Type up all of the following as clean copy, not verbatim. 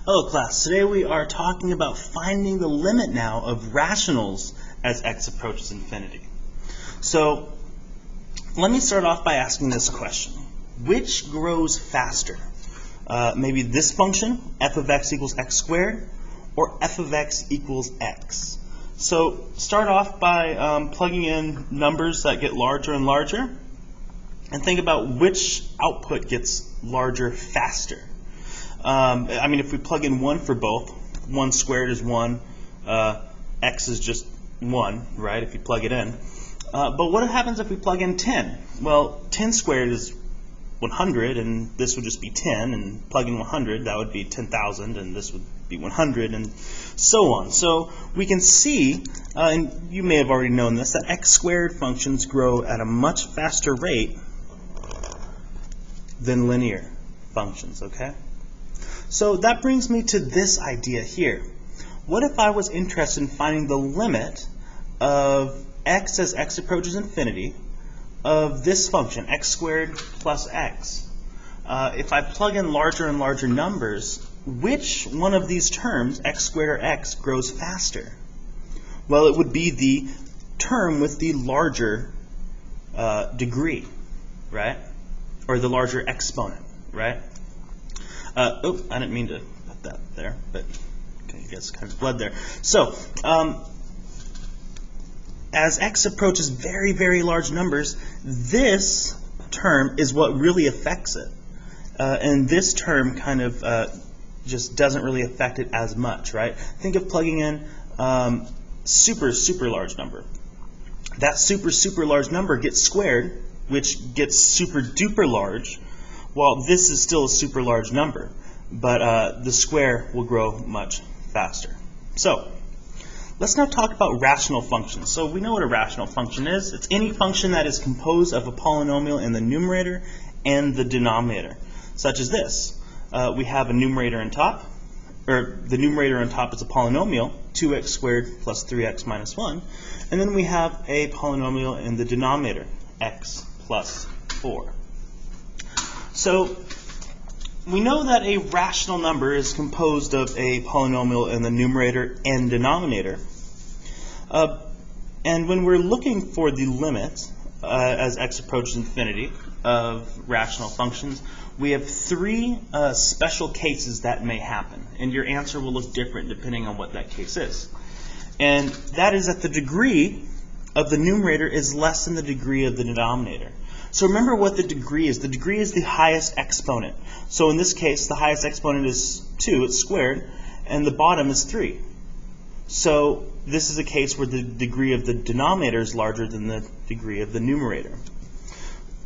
Hello class, today we are talking about finding the limit now of rationals as x approaches infinity. So let me start off by asking this question. Which grows faster? Maybe this function, f of x equals x squared, or f of x equals x. So start off by plugging in numbers that get larger and larger, and think about which output gets larger faster. If we plug in 1 for both, 1 squared is 1, x is just 1, right, if you plug it in. But what happens if we plug in 10? Well, 10 squared is 100, and this would just be 10, and plug in 100, that would be 10,000, and this would be 100, and so on. So we can see, and you may have already known this, that x squared functions grow at a much faster rate than linear functions, okay? So that brings me to this idea here. What if I was interested in finding the limit of x as x approaches infinity of this function, x squared plus x? If I plug in larger and larger numbers, which one of these terms, x squared or x, grows faster? Well, it would be the term with the larger degree, right? Or the larger exponent, right? I didn't mean to put that there, but okay, you guys kind of bled there. So, as x approaches very, very large numbers, this term is what really affects it. And this term kind of just doesn't really affect it as much, right? Think of plugging in super, super large number. That super, super large number gets squared, which gets super duper large. Well, this is still a super large number, but the square will grow much faster. So let's now talk about rational functions. So we know what a rational function is. It's any function that is composed of a polynomial in the numerator and the denominator, such as this. We have a numerator on top, or the numerator on top is a polynomial, 2x squared plus 3x minus 1, and then we have a polynomial in the denominator, x plus 4. So we know that a rational number is composed of a polynomial in the numerator and denominator. And when we're looking for the limit as x approaches infinity of rational functions, we have three special cases that may happen. And your answer will look different depending on what that case is. And that is that the degree of the numerator is less than the degree of the denominator. So remember what the degree is. The degree is the highest exponent. So in this case, the highest exponent is 2, it's squared, and the bottom is 3. So this is a case where the degree of the denominator is larger than the degree of the numerator.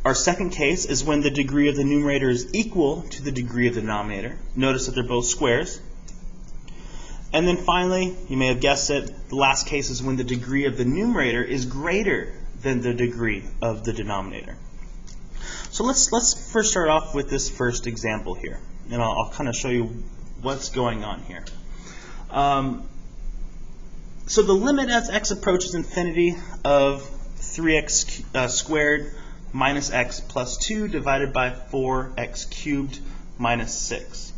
Our second case is when the degree of the numerator is equal to the degree of the denominator. Notice that they're both squares. And then finally, you may have guessed it, the last case is when the degree of the numerator is greater than the degree of the denominator. So let's first start off with this first example here, and I'll kind of show you what's going on here. So the limit as x approaches infinity of 3x squared minus x plus 2 divided by 4x cubed minus 6.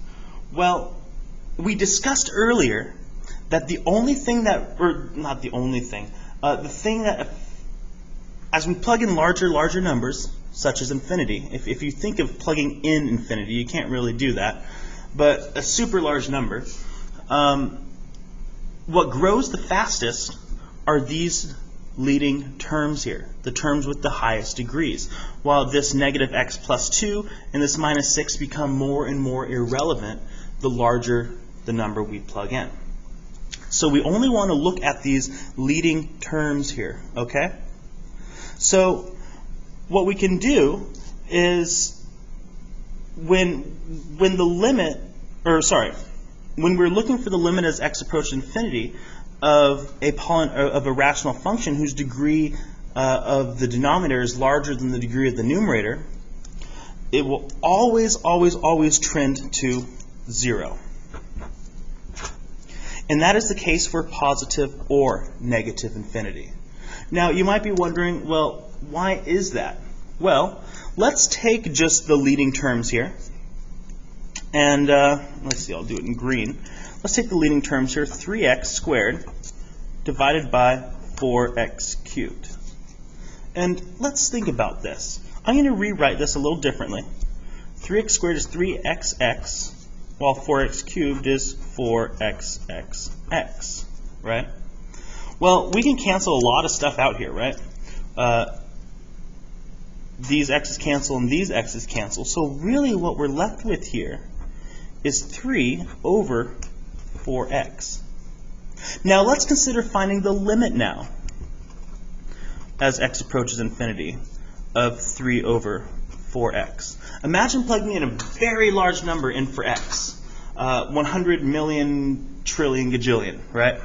Well, we discussed earlier that the only thing that, or not the only thing, the thing that, as we plug in larger numbers, such as infinity, if you think of plugging in infinity, you can't really do that, but a super large number, what grows the fastest are these leading terms here, the terms with the highest degrees, while this negative x plus 2 and this minus 6 become more and more irrelevant the larger the number we plug in. So we only want to look at these leading terms here, okay? So what we can do is when the limit, when we're looking for the limit as x approaches infinity of a rational function whose degree of the denominator is larger than the degree of the numerator, it will always, always, always trend to 0. And that is the case for positive or negative infinity. Now, you might be wondering, well, why is that? Well, let's take just the leading terms here. And let's see, I'll do it in green. Let's take the leading terms here, 3x squared divided by 4x cubed. And let's think about this. I'm going to rewrite this a little differently. 3x squared is 3xx, while 4x cubed is 4xxx, right? Well, we can cancel a lot of stuff out here, right? These x's cancel and these x's cancel. So really what we're left with here is 3 over 4x. Now let's consider finding the limit now as x approaches infinity of 3 over 4x. Imagine plugging in a very large number in for x, 100 million trillion gajillion, right?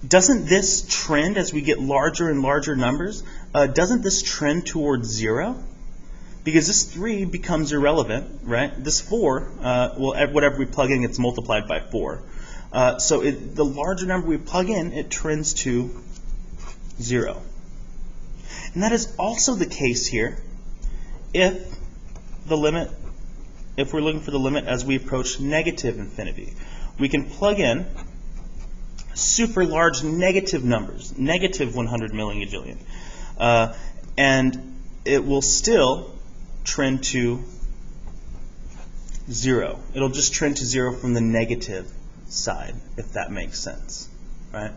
Doesn't this trend as we get larger and larger numbers, doesn't this trend towards 0? Because this 3 becomes irrelevant, right? This 4, well, whatever we plug in gets multiplied by 4. So the larger number we plug in, it trends to 0. And that is also the case here if we're looking for the limit as we approach negative infinity. We can plug in super large negative numbers, negative 100 million gajillion, and it will still trend to 0. It'll just trend to 0 from the negative side, if that makes sense, right?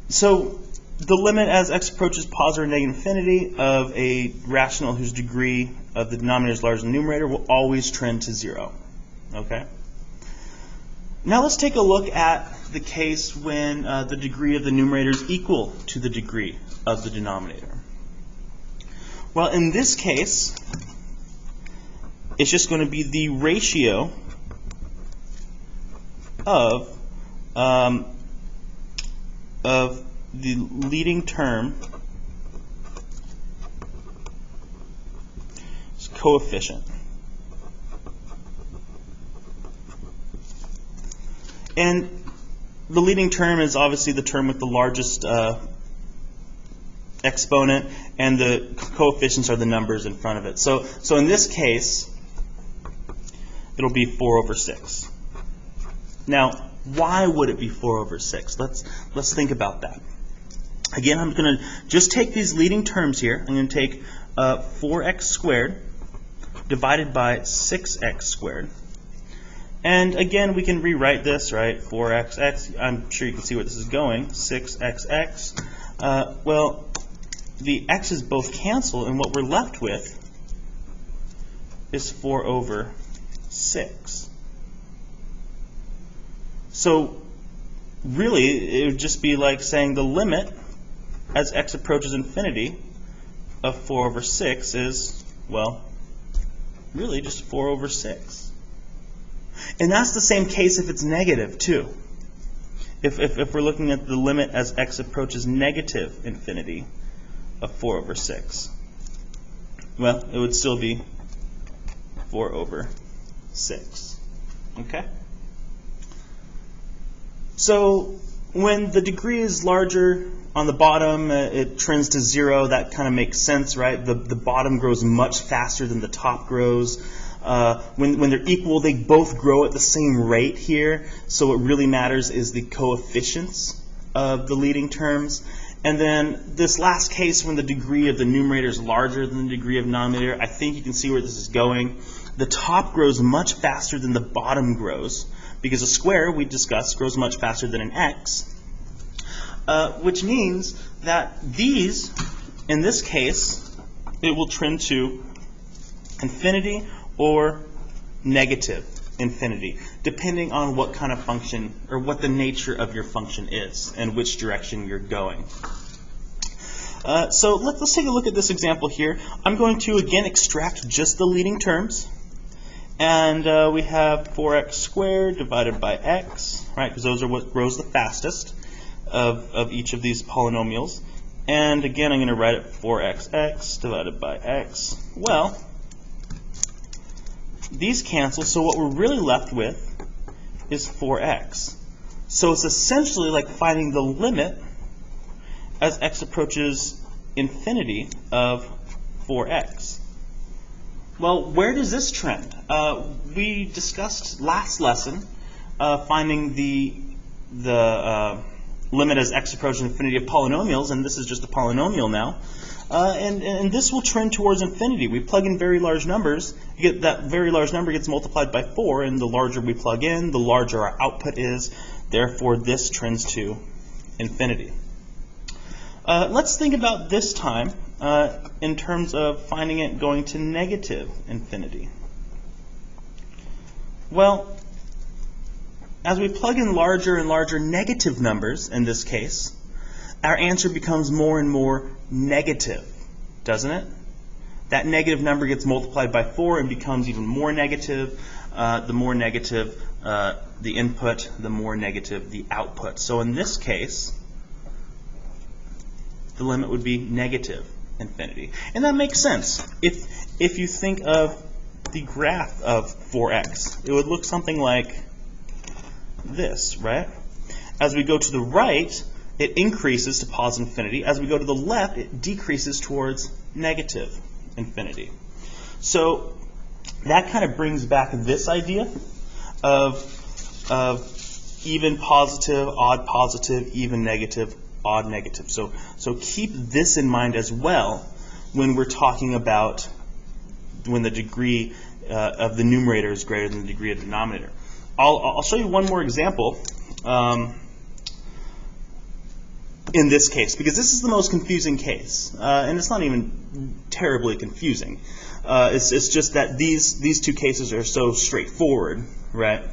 So the limit as x approaches positive or negative infinity of a rational whose degree of the denominator is larger than the numerator will always trend to 0. Okay? Now let's take a look at the case when the degree of the numerator is equal to the degree of the denominator. Well, in this case, it's just going to be the ratio of the leading term coefficient. And the leading term is obviously the term with the largest exponent, and the coefficients are the numbers in front of it. So in this case, it'll be 4 over 6. Now, why would it be 4 over 6? Let's think about that. Again, I'm going to just take these leading terms here. I'm going to take 4x squared divided by 6x squared. And again, we can rewrite this, right? 4xx. I'm sure you can see where this is going. 6xx. Well, the x's both cancel, and what we're left with is 4 over 6. So really, it would just be like saying the limit as x approaches infinity of 4 over 6 is, well, really just 4 over 6. And that's the same case if it's negative, too. If we're looking at the limit as x approaches negative infinity of 4 over 6, well, it would still be 4 over 6. Okay? So when the degree is larger on the bottom, it trends to 0. That kind of makes sense, right? The bottom grows much faster than the top grows. When they're equal, they both grow at the same rate here. So what really matters is the coefficients of the leading terms. And then this last case, when the degree of the numerator is larger than the degree of denominator, I think you can see where this is going. The top grows much faster than the bottom grows, because a square, we discussed, grows much faster than an x, which means that these, in this case, it will trend to infinity or negative infinity, depending on what kind of function or what the nature of your function is and which direction you're going. So let's take a look at this example here. I'm going to again extract just the leading terms. And we have 4x squared divided by x, right? Because those are what grows the fastest of each of these polynomials. And again, I'm going to write it 4xx divided by x. Well, these cancel, so what we're really left with is 4x. So it's essentially like finding the limit as x approaches infinity of 4x. Well, where does this trend? We discussed last lesson finding the limit as x approaches infinity of polynomials, and this is just a polynomial now. And this will trend towards infinity. We plug in very large numbers, you get that very large number gets multiplied by 4, and the larger we plug in, the larger our output is. Therefore, this trends to infinity. Let's think about this time in terms of finding it going to negative infinity. Well, as we plug in larger and larger negative numbers in this case, our answer becomes more and more negative, doesn't it? That negative number gets multiplied by 4 and becomes even more negative. The more negative the input, the more negative the output. So in this case, the limit would be negative infinity. And that makes sense. If you think of the graph of 4x, it would look something like this, right? As we go to the right, it increases to positive infinity. As we go to the left, it decreases towards negative infinity. So that kind of brings back this idea of even positive, odd positive, even negative, odd negative. So keep this in mind as well when we're talking about when the degree of the numerator is greater than the degree of the denominator. I'll show you one more example in this case, because this is the most confusing case, and it's not even terribly confusing. It's just that these two cases are so straightforward, right?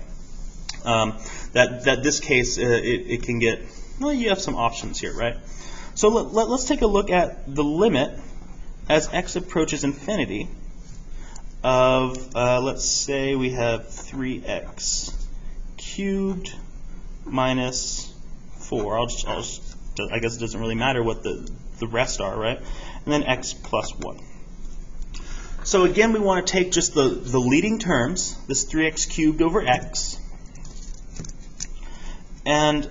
That this case it can get, well, you have some options here, right? So let's take a look at the limit as x approaches infinity of, let's say we have 3x cubed minus 4. I guess it doesn't really matter what the rest are, right? And then x plus 1. So again, we want to take just the leading terms, this 3x cubed over x, and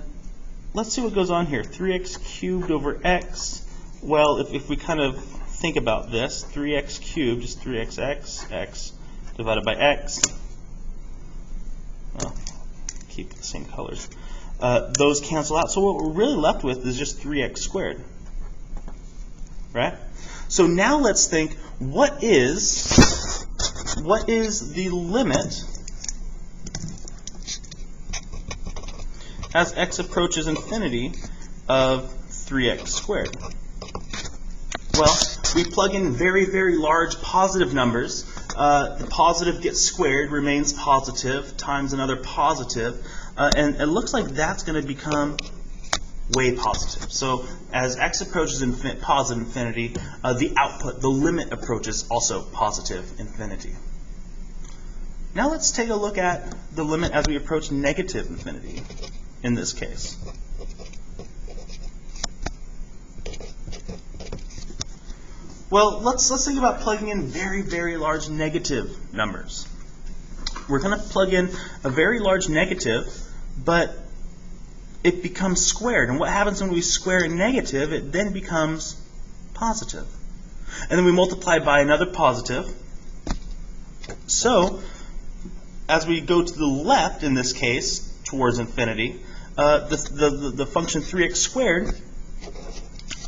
let's see what goes on here. 3x cubed over x, well, if we kind of think about this, 3x cubed is 3xx, x divided by x. Well, keep the same colors. Those cancel out. So what we're really left with is just 3x squared. Right? So now let's think, what is the limit as x approaches infinity of 3x squared? Well, we plug in very, very large positive numbers. The positive gets squared, remains positive, times another positive. And it looks like that's going to become way positive. So as x approaches positive infinity, the output, the limit approaches also positive infinity. Now let's take a look at the limit as we approach negative infinity in this case. Well, let's think about plugging in very, very large negative numbers. We're going to plug in a very large negative, but it becomes squared. And what happens when we square a negative? It then becomes positive. And then we multiply by another positive. So as we go to the left, in this case, towards infinity, the function 3x squared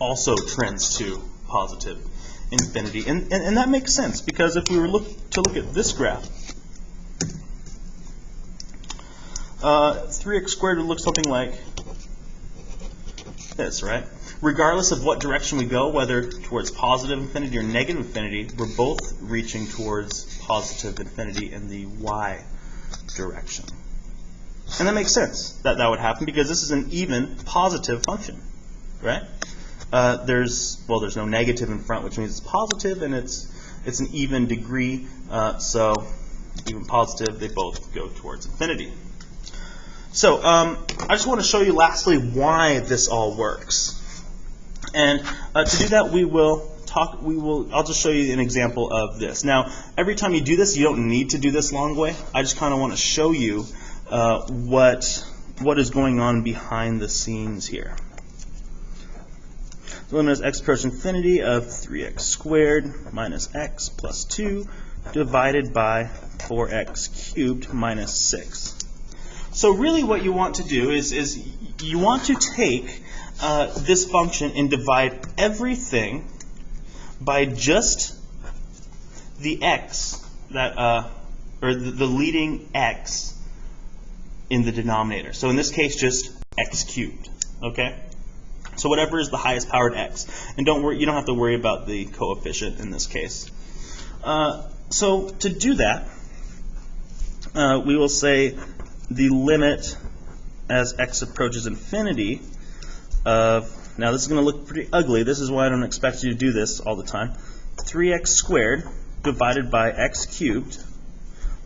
also trends to positive infinity. And that makes sense, because if we were to look at this graph, 3x squared would look something like this, right? Regardless of what direction we go, whether towards positive infinity or negative infinity, we're both reaching towards positive infinity in the y direction. And that makes sense that that would happen, because this is an even positive function, right? There's no negative in front, which means it's positive, and it's an even degree, so even positive, they both go towards infinity. So I just want to show you lastly why this all works. And to do that, I'll just show you an example of this. Now, every time you do this, you don't need to do this long way. I just kind of want to show you what is going on behind the scenes here. The limit as x approaches infinity of 3x squared minus x plus 2 divided by 4x cubed minus 6. So really what you want to do is you want to take this function and divide everything by just the x that, or the leading x in the denominator. So in this case, just x cubed. Okay. So whatever is the highest powered x, and don't worry, you don't have to worry about the coefficient in this case. So to do that, we will say the limit as x approaches infinity of, now this is going to look pretty ugly, this is why I don't expect you to do this all the time, 3x squared divided by x cubed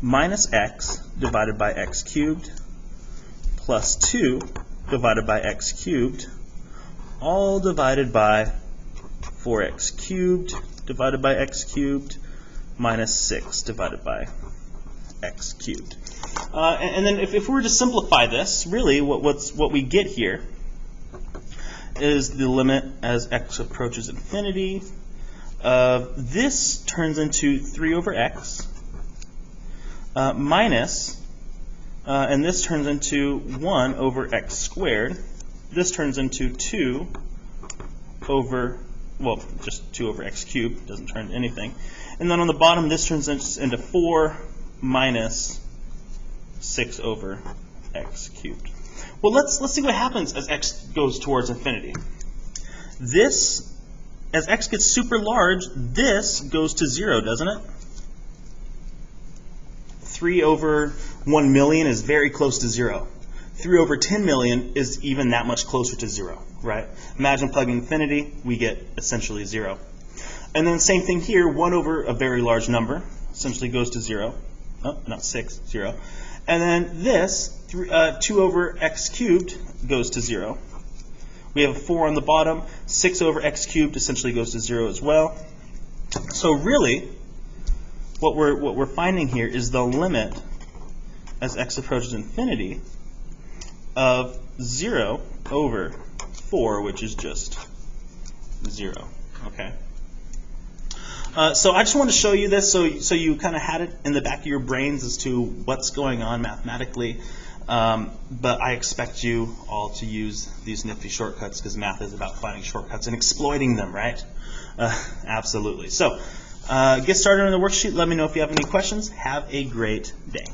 minus x divided by x cubed plus 2 divided by x cubed, all divided by 4x cubed divided by x cubed minus 6 divided by x cubed. And then if we were to simplify this, really what we get here is the limit as x approaches infinity. This turns into 3 over x minus, and this turns into 1 over x squared. This turns into 2 over, well, just 2 over x cubed, doesn't turn into anything. And then on the bottom, this turns into 4 minus 6 over x cubed. Well, let's see what happens as x goes towards infinity. This, as x gets super large, this goes to 0, doesn't it? 3 over 1 million is very close to 0. 3 over 10 million is even that much closer to 0, right? Imagine plugging infinity, we get essentially 0. And then same thing here, 1 over a very large number essentially goes to 0. Oh, not 6, 0. And then this, 2 over x cubed goes to 0. We have a 4 on the bottom. 6 over x cubed essentially goes to 0 as well. So really, what we're finding here is the limit as x approaches infinity of 0 over 4, which is just 0. Okay. So I just want to show you this so you kind of had it in the back of your brains as to what's going on mathematically. But I expect you all to use these nifty shortcuts because math is about finding shortcuts and exploiting them, right? Absolutely. So get started on the worksheet. Let me know if you have any questions. Have a great day.